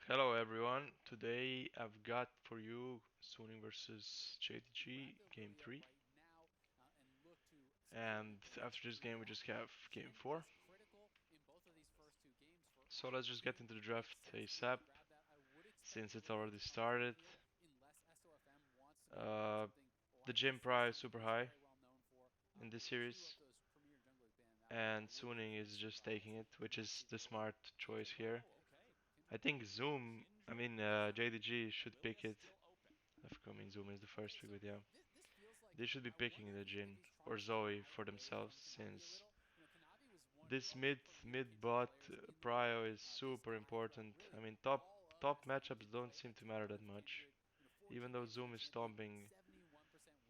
Hello everyone. Today I've got for you Suning versus JDG game 3. And after this game we just have game 4. So let's just get into the draft ASAP since it's already started. Uh, the gym price super high in this series and Suning is just taking it, which is the smart choice here. I think JDG should pick it. I mean Zoom is the first pick, but yeah. They should be picking the Jin or Zoe for themselves since this mid bot prio is super important. I mean top matchups don't seem to matter that much. Even though Zoom is stomping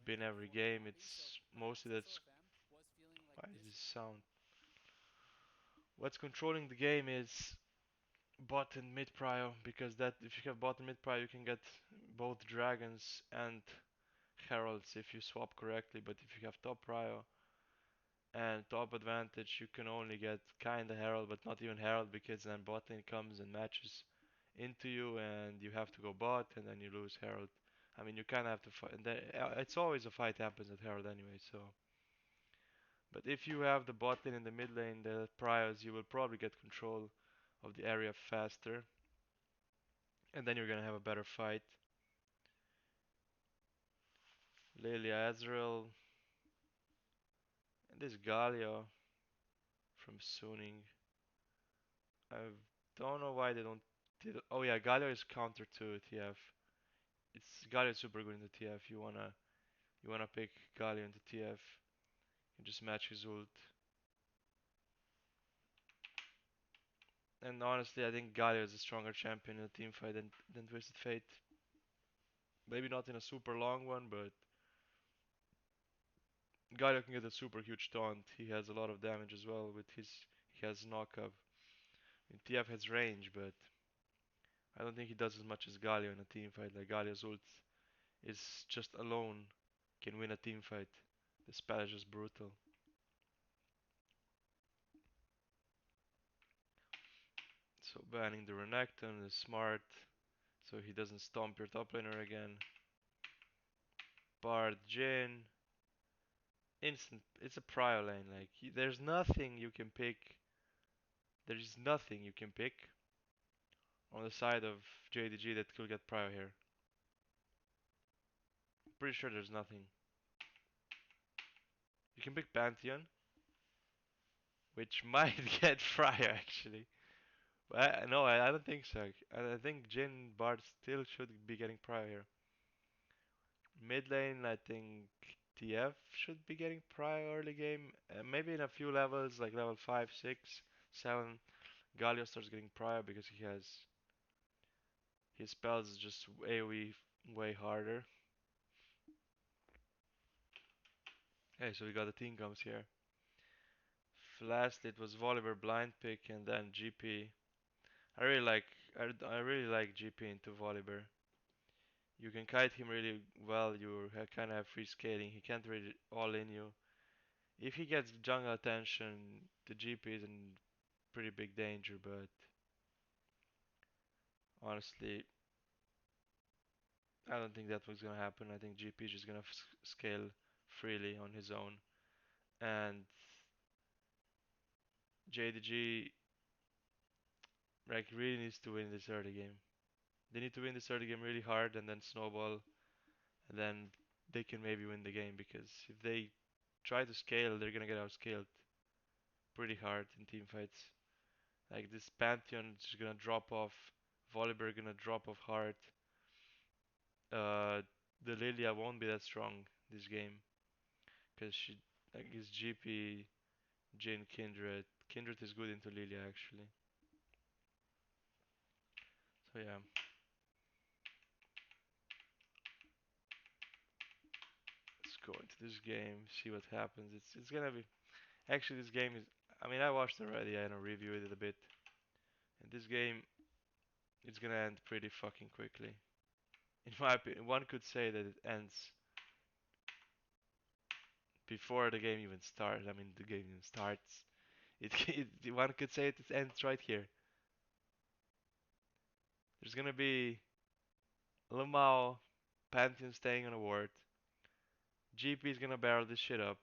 bin every game, it's mostly that's why is this sound? What's controlling the game is bot and mid prio because that if you have bot and mid prio you can get both dragons and heralds if you swap correctly, but if you have top prio and top advantage, you can only get kinda Herald, but not even Herald because then bot lane comes and matches into you, and you have to go bot, and then you lose Herald. I mean, you kind of have to fight, and then, it's always a fight happens at Herald anyway. So, but if you have the bot lane and the mid lane, the priors, you will probably get control of the area faster, and then you're gonna have a better fight. Lilia Ezreal and this Galio from Suning. I don't know why they don't. Oh yeah, Galio is counter to TF. It's Galio is super good in the TF. You wanna pick Galio into TF. You just match his ult. And honestly, I think Galio is a stronger champion in a team fight than Twisted Fate. Maybe not in a super long one, but Galio can get a super huge taunt. He has a lot of damage as well with his. He has knock up. And TF has range, but I don't think he does as much as Galio in a team fight. Like Galio's ult is just alone can win a team fight. The spell is just brutal. So banning the Renekton is smart, so he doesn't stomp your top laner again. Bard, Jhin, instant. It's a prio lane. Like there's nothing you can pick. There's nothing you can pick on the side of JDG that could get prio here. Pretty sure there's nothing. You can pick Pantheon, which might get prio actually. But no, I don't think so. I think Jhin Bard still should be getting prio here. Mid lane, I think TF should be getting prio early game. Maybe in a few levels, like level 5, 6, 7, Galio starts getting prio because he has his spells is just AoE way harder. Hey, so we got the team comes here. Last it was Volibear blind pick and then GP. I really like I really like GP into Volibear. You can kite him really well. You kind of have free scaling. He can't really all in you. If he gets jungle attention, the GP is in pretty big danger. But honestly, I don't think that was gonna happen. I think GP is just gonna scale freely on his own, and JDG like really needs to win this early game. They need to win this early game really hard and then snowball, and then they can maybe win the game because if they try to scale, they're gonna get outscaled pretty hard in team fights. Like this Pantheon is gonna drop off, Volibear gonna drop off hard. Uh, the Lilia won't be that strong this game because she like his GP, Jhin, Kindred. Kindred is good into Lilia actually. So yeah, let's go into this game, see what happens. It's gonna be actually this game is. I mean I watched already. I know reviewed it a bit. And this game it's gonna end pretty fucking quickly. In my opinion, one could say that it ends before the game even starts. I mean the game even starts. One could say it ends right here. There's gonna be Lamau, Pantheon staying on a ward. GP is gonna barrel this shit up.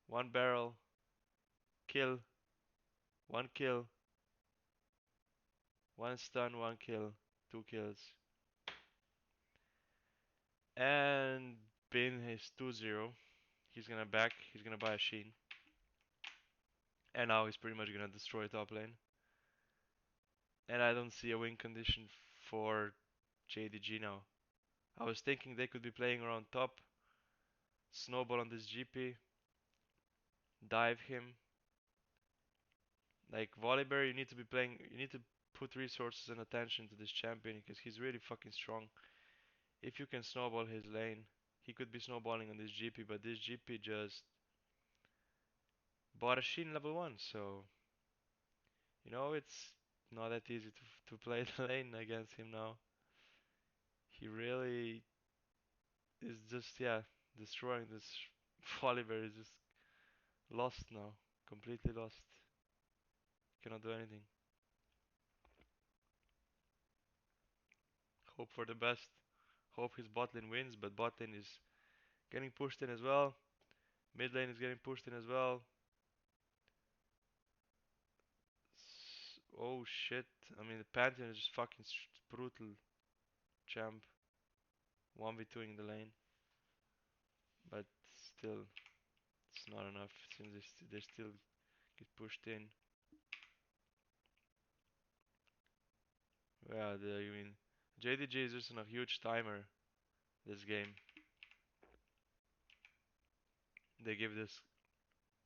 One barrel, kill, one kill, one stun, one kill, two kills. And Bin is 2-0. He's gonna back, he's gonna buy a Sheen. And now he's pretty much gonna destroy top lane. And I don't see a win condition for JDG now. I was thinking they could be playing around top, snowball on this GP, dive him. Like Volibear, you need to be playing, you need to put resources and attention to this champion because he's really fucking strong. If you can snowball his lane, he could be snowballing on this GP, but this GP just bought a Shin level 1, so you know it's not that easy to play the lane against him now. He really is just, yeah, destroying this. Volibear is just lost now, completely lost. Cannot do anything. Hope for the best. Hope his bot lane wins, but bot lane is getting pushed in as well. Mid lane is getting pushed in as well. Oh shit. I mean, the Pantheon is just fucking brutal champ. 1v2ing the lane. But still, it's not enough since they still get pushed in. Yeah, I mean, JDG is just on a huge timer this game. They give this.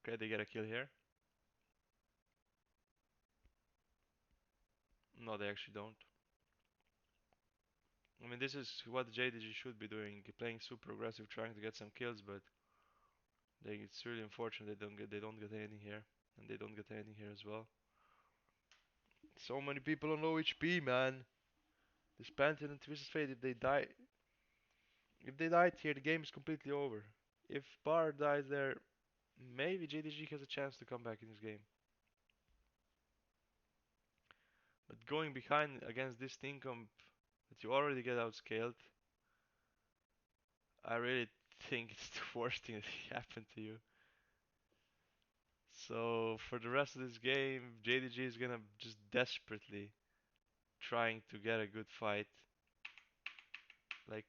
Okay, they get a kill here. No, they actually don't. I mean, this is what JDG should be doing, playing super aggressive, trying to get some kills, but it's really unfortunate they don't get anything here, and they don't get anything here as well. So many people on low HP, man. This Pantheon and Twisted Fate, if they died here, the game is completely over. If Bar dies there, maybe JDG has a chance to come back in this game. But going behind against this team comp that you already get outscaled, I really think it's the worst thing that happened to you. So for the rest of this game, JDG is gonna just desperately trying to get a good fight. Like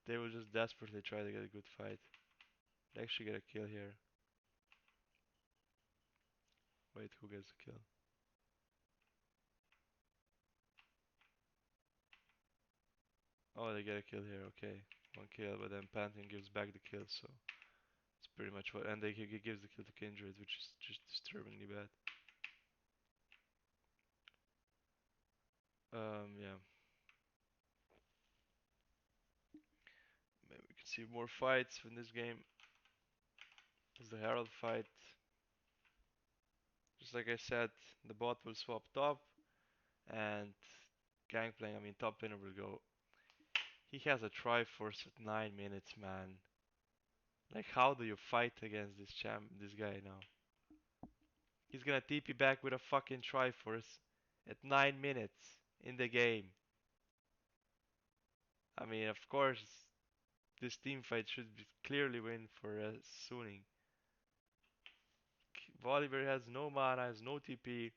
they will just desperately try to get a good fight. They actually get a kill here. Wait, who gets the kill? Oh, they get a kill here. Okay, one kill, but then Pantheon gives back the kill, so it's pretty much what. And he gives the kill to Kindred, which is just disturbingly bad. Yeah. Maybe we can see more fights in this game. There's the Herald fight. Just like I said, the bot will swap top, and Gangplank, I mean top laner will go. He has a Triforce at 9 minutes, man. Like how do you fight against this guy now? He's gonna TP back with a fucking Triforce at 9 minutes in the game. I mean, of course, this team fight should be clearly win for Suning. Volibear has no mana, has no TP,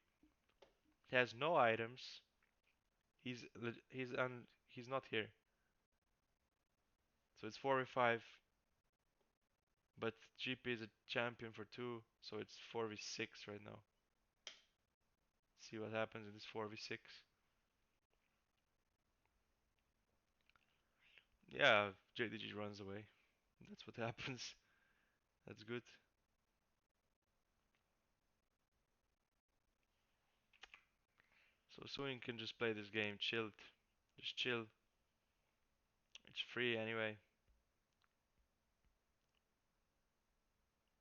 has no items. He's not here. So it's 4v5, but GP is a champion for 2, so it's 4v6 right now. See what happens in this 4v6. Yeah, JDG runs away. That's what happens. That's good. So Suing can just play this game chilled. Just chill. It's free anyway.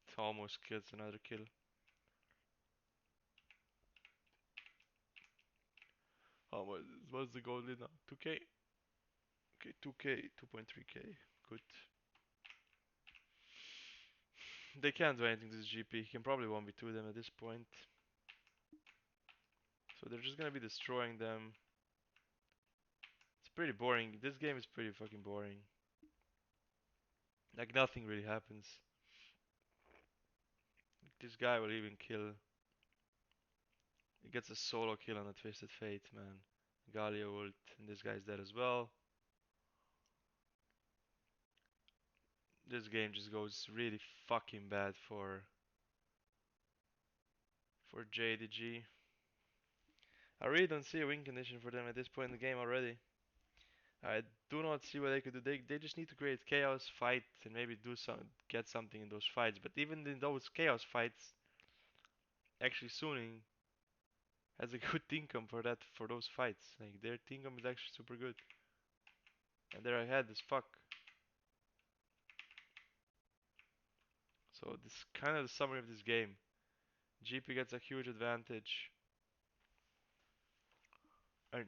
It almost gets another kill. How much? What's the goal now? 2k? Okay, 2k, 2.3k. Good. They can't do anything to this GP. He can probably 1v2 them at this point. So they're just gonna be destroying them. pretty boring. This game is pretty fucking boring. Like nothing really happens. This guy will even kill. He gets a solo kill on a Twisted Fate, man. Galio ult, and this guy's dead as well. This game just goes really fucking bad for JDG. I really don't see a win condition for them at this point in the game already. I do not see what they could do. They just need to create chaos, fight, and maybe do some get something in those fights. But even in those chaos fights, actually Suning has a good team comp for those fights. Like their team comp is actually super good, and they're ahead as fuck. So this is kind of the summary of this game. GP gets a huge advantage. And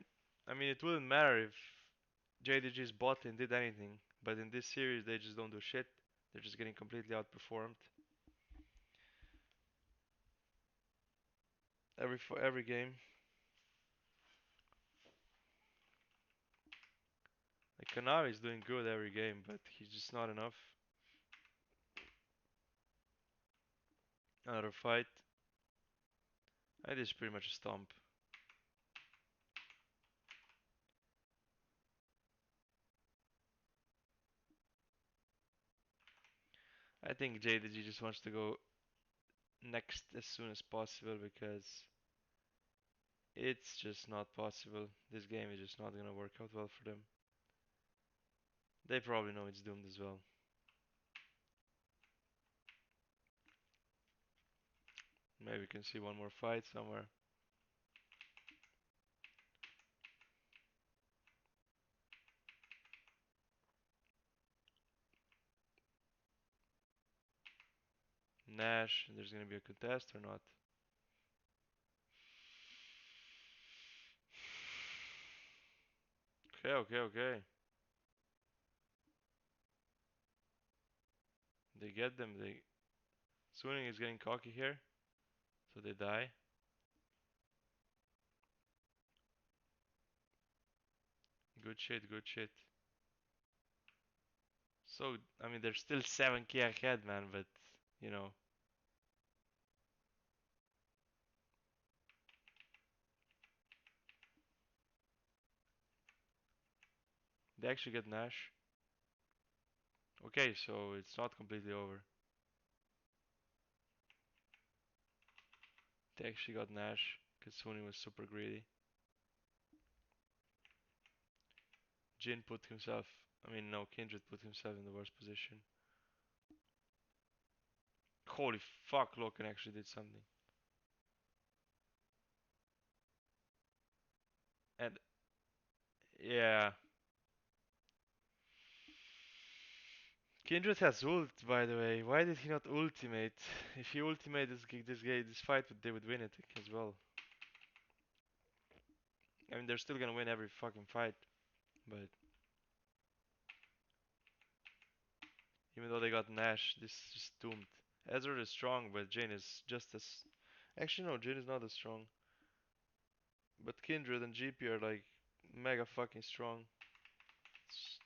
I mean, it wouldn't matter if JDG's bot lane did anything, but in this series they just don't do shit. They're just getting completely outperformed every game. Like Kanavi is doing good every game, but he's just not enough. Another fight. It is pretty much a stomp. I think JDG just wants to go next as soon as possible because it's just not possible. This game is just not gonna work out well for them. They probably know it's doomed as well. Maybe we can see one more fight somewhere. Nash, and there's gonna be a contest or not? Okay, okay, okay. They get them. They Suning is getting cocky here, so they die. Good shit, good shit. So I mean, they're still 7k ahead, man. But you know, they actually get Nash. Okay, so it's not completely over. They actually got Nash because Suning was super greedy. Jin put himself. I mean, no, Kindred put himself in the worst position. Holy fuck, Loken actually did something. And yeah, Kindred has ult, by the way. Why did he not ultimate? If he ultimate this fight, they would win it as well. I mean, they're still gonna win every fucking fight, but even though they got Nash, this is just doomed. Ezreal is strong, but Jane is just as. Actually, no, Jane is not as strong. But Kindred and GP are like mega fucking strong. It's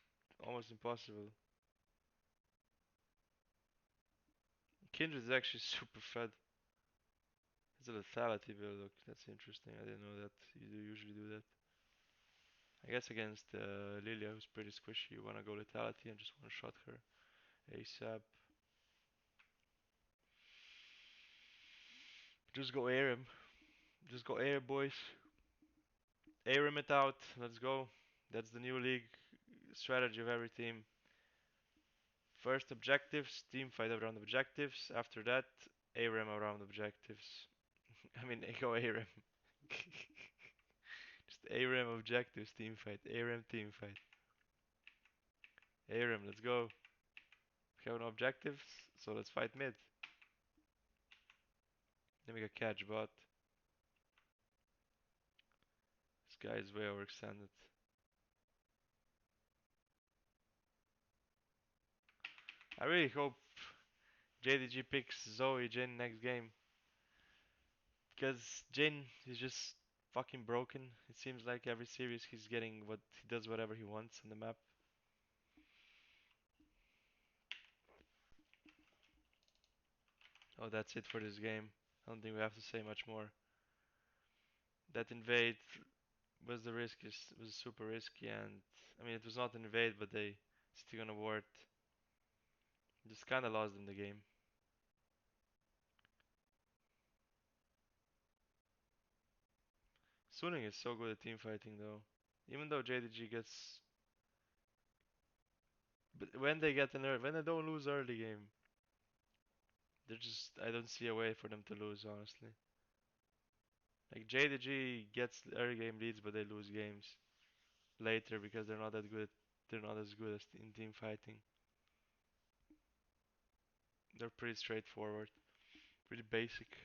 almost impossible. Kindred is actually super fed. It's a lethality build. Look, that's interesting. I didn't know that. You do usually do that. I guess against Lilia, who's pretty squishy, you wanna go lethality and just one shot her ASAP. Just go air him. Just go air, boys. Air him it out. Let's go. That's the new league strategy of every team. First objectives, team fight around objectives. After that, ARAM around objectives. I mean, go ARAM. Just ARAM objectives, team fight. ARAM team fight. ARAM, let's go. We have no objectives, so let's fight mid. Let me get catch bot. This guy is way overextended. I really hope JDG picks Zoe Jin next game. Because Jin is just fucking broken. It seems like every series he's getting what he does whatever he wants on the map. Oh, that's it for this game. I don't think we have to say much more. That invade was the riskiest, was super risky, and I mean it was not an invade, but they still gonna ward. Just kind of lost in the game. Suning is so good at team fighting though. Even though JDG gets, but when they get when they don't lose early game, they're just I don't see a way for them to lose honestly. Like JDG gets early game leads, but they lose games later because they're not that good. They're not as good as in team fighting. They're pretty straightforward, pretty basic.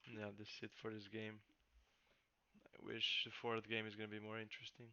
Yeah, that's it for this game. I wish the fourth game is gonna be more interesting.